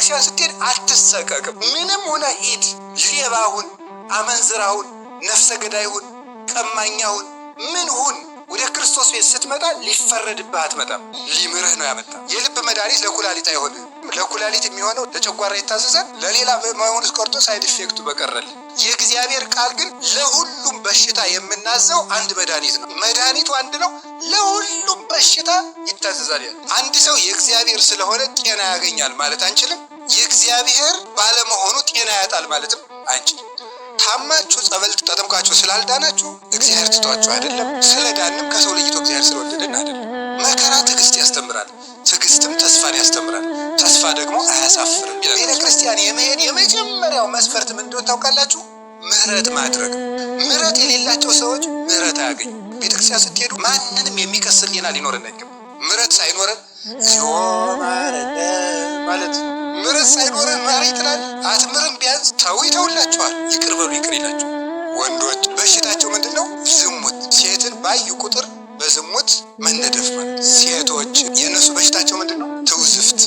ቤተክርስቲያን ስትሄድ አትሰቀቅም። ምንም ሆነ ሂድ፣ ሌባሁን፣ አመንዝራሁን፣ ነፍሰ ገዳይሁን፣ ቀማኛሁን፣ ምን ሁን ወደ ክርስቶስ ቤት ስትመጣ ሊፈረድብህ አትመጣም። ሊምርህ ነው ያመጣ። የልብ መድኃኒት ለኩላሊት አይሆንም። ለኩላሊት የሚሆነው ለጨጓራ ይታዘዛል። ለሌላ መሆኑስ ቀርቶ ሳይድ ኢፌክቱ በቀረል። የእግዚአብሔር ቃል ግን ለሁሉም በሽታ የምናዘው አንድ መድኃኒት ነው። መድኃኒቱ አንድ ነው። ለሁሉም በሽታ ይታዘዛል። አንድ ሰው የእግዚአብሔር ስለሆነ ጤና ያገኛል ማለት አንችልም። የእግዚአብሔር ባለመሆኑ ጤና ያጣል ማለትም አንችልም። ታማችሁ ጸበል ተጠምቃችሁ ስላልዳናችሁ እግዚአብሔር ትቷችሁ አይደለም። ስለዳንም ከሰው ለይቶ እግዚአብሔር ስለወደደን አይደለም። መከራ ትዕግስት ያስተምራል፣ ትዕግስትም ተስፋን ያስተምራል። ተስፋ ደግሞ አያሳፍርም ይላል። ቤተ ክርስቲያን የመሄድ የመጀመሪያው መስፈርት ምን እንደሆነ ታውቃላችሁ? ምህረት ማድረግ። ምህረት የሌላቸው ሰዎች ምህረት አያገኙ። ቤተ ክርስቲያን ስትሄዱ ማንንም የሚከስ ሕሊና ሊኖረን አይገባም። ምህረት ሳይኖረን እግዚኦ ማረነ ማለት ምህረት ሳይኖረን ማሪ ትላል። አትምርም ቢያንስ ተው ይተውላችኋል። ይቅር በሉ ይቅር ይላችሁ። ወንዶች በሽታቸው ምንድን ነው? ዝሙት። ሴትን ባዩ ቁጥር በዝሙት መነደፍ ማለት። ሴቶች የእነሱ በሽታቸው ምንድን ነው? ትውስፍት፣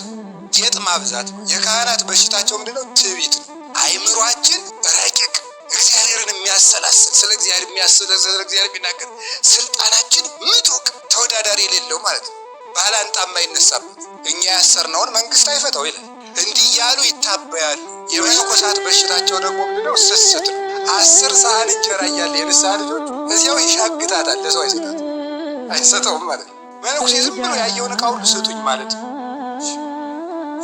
ጌጥ ማብዛት። የካህናት በሽታቸው ምንድን ነው? ትዕቢት። አይምሯችን ረቂቅ፣ እግዚአብሔርን የሚያሰላስል፣ ስለ እግዚአብሔር የሚያስል፣ ስለ እግዚአብሔር የሚናገር፣ ስልጣናችን ምጡቅ፣ ተወዳዳሪ የሌለው ማለት ነው። ባላንጣ የማይነሳበት። እኛ ያሰርነውን መንግስት አይፈታው ይላል። እንዲህ ያሉ ይታበያሉ። የመነኮሳት በሽታቸው ደግሞ ምንድነው? ስስት ነው። 10 ሰሃን እንጀራ እያለ የንስሐ ልጆች እዚያው ይሻግታታል። ለሰው አይሰጠውም ማለት ነው። መነኩሴ ዝም ብሎ ያየውን ዕቃ ሁሉ ስጡኝ ማለት ነው።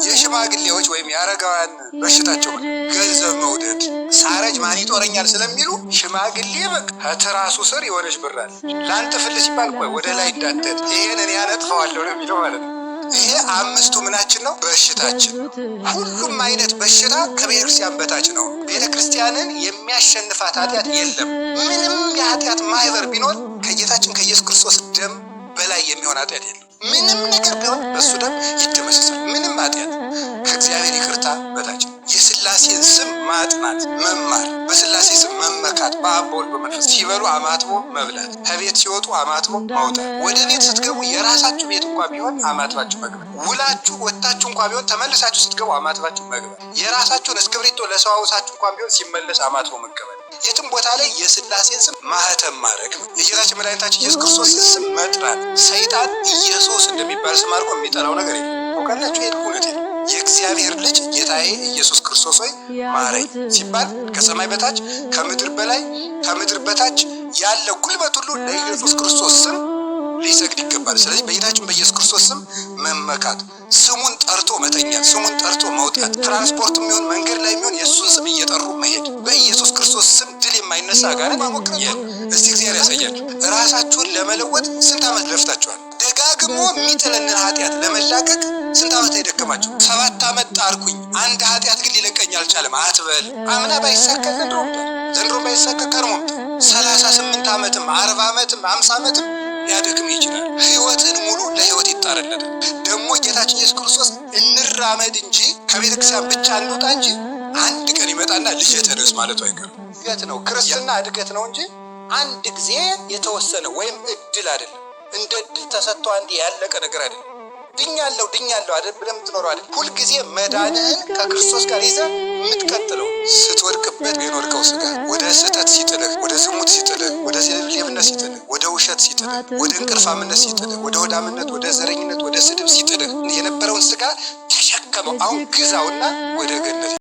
የሽማግሌዎች ወይም የአረጋውያን በሽታቸው ገንዘብ መውደድ፣ ሳረጅ ማን ይጦረኛል ስለሚሉ ሽማግሌ በቃ ከትራሱ ስር የሆነች ብር አለ። ለአንተ ፍል ሲባል ቆይ ወደ ላይ እንዳትሄድ ይሄን እኔ ያነጥፈዋለሁ ነው የሚለው ማለት ነው። ይሄ አምስቱ ምናችን ነው? በሽታችን። ሁሉም አይነት በሽታ ከቤተክርስቲያን በታች ነው። ቤተክርስቲያንን የሚያሸንፋት ኃጢአት የለም። ምንም የኃጢአት ማህበር ቢኖር ከጌታችን ከኢየሱስ ክርስቶስ ደም በላይ የሚሆን ኃጢአት የለም። ምንም ነገር ቢሆን በሱ ደም ይደመሰሳል። ምንም ኃጢአት ከእግዚአብሔር ይቅርታ በታች። የሥላሴን ስም ማጥናት መማር፣ በሥላሴ ስም መመካት፣ በአብ በወልድ በመንፈስ ሲበሉ አማትቦ መብላት፣ ከቤት ሲወጡ አማትቦ መውጣት። ወደ ቤት ስትገቡ የራሳችሁ ቤት እንኳ ቢሆን አማትባችሁ መግባት። ውላችሁ ወጥታችሁ እንኳ ቢሆን ተመልሳችሁ ስትገቡ አማትባችሁ መግባት። የራሳችሁን እስክብሪቶ ለሰው አውሳችሁ እንኳ ቢሆን ሲመለስ አማትቦ መቀበል። የትም ቦታ ላይ የሥላሴን ስም ማህተም ማድረግ። የጌታችን መድኃኒታችን ኢየሱስ ክርስቶስን ስም መጥራት። ሰይጣን ኢየሱስ እንደሚባል ስም አድርጎ የሚጠራው ነገር የለም። ታውቃላችሁ? ይሄ እውነት ነው። የእግዚአብሔር ልጅ ጌታዬ ኢየሱስ ክርስቶስ ሆይ ማረኝ ሲባል ከሰማይ በታች ከምድር በላይ ከምድር በታች ያለ ጉልበት ሁሉ ለኢየሱስ ክርስቶስ ስም ሊሰግድ ይገባል። ስለዚህ በጌታችን በኢየሱስ ክርስቶስ ስም መመካት፣ ስሙን ጠርቶ መተኛት፣ ስሙን ጠርቶ መውጣት፣ ትራንስፖርት የሚሆን መንገድ ላይ የሚሆን የእሱን ስም እየጠሩ መሄድ። በኢየሱስ ክርስቶስ ስም ድል የማይነሳ ጋር ማሞክር እስቲ እግዚአብሔር ያሳያችሁ። ራሳችሁን ለመለወጥ ስንት ዓመት ለፍታችኋል? ደጋግሞ የሚጥለንን ኃጢአት ለመላቀቅ ስንት ዓመት ላይ ደከማችሁ? 7 ዓመት ጣርኩኝ፣ አንድ ኃጢአት ግን ሊለቀኝ አልቻለም አትበል። አምና ባይሳካ ዘንድሮ ባይሳካ ከርሞ 38 ዓመትም 40 ዓመትም 50 ዓመትም ሊያደክም ይችላል። ህይወትን ሙሉ ለህይወት ይጣረለታል። ደግሞ ጌታችን ኢየሱስ ክርስቶስ እንራመድ እንጂ ከቤተክርስቲያን ብቻ እንውጣ እንጂ አንድ ቀን ይመጣና ልጄ ተነስ ማለቱ አይቀርም። እድገት ነው ክርስትና፣ እድገት ነው እንጂ አንድ ጊዜ የተወሰነ ወይም እድል አይደለም። እንደ እድል ተሰጥቶ አንድ ያለቀ ነገር አይደለም። ድኛለሁ አይደል ብለህ የምትኖረው አይደል። ሁልጊዜ መዳንህን ከክርስቶስ ጋር ይዘህ የምትቀጥለው ስትወድቅበት የኖርከው ስጋ ወደ ስህተት ሲጥልህ፣ ወደ ዝሙት ሲጥልህ፣ ወደ ሌብነት ሲጥልህ፣ ወደ ውሸት ሲጥልህ፣ ወደ እንቅልፋምነት ሲጥልህ፣ ወደ ሆዳምነት፣ ወደ ዘረኝነት፣ ወደ ስድብ ሲጥልህ የነበረውን ስጋ ተሸከመው። አሁን ግዛውና ወደ ገነት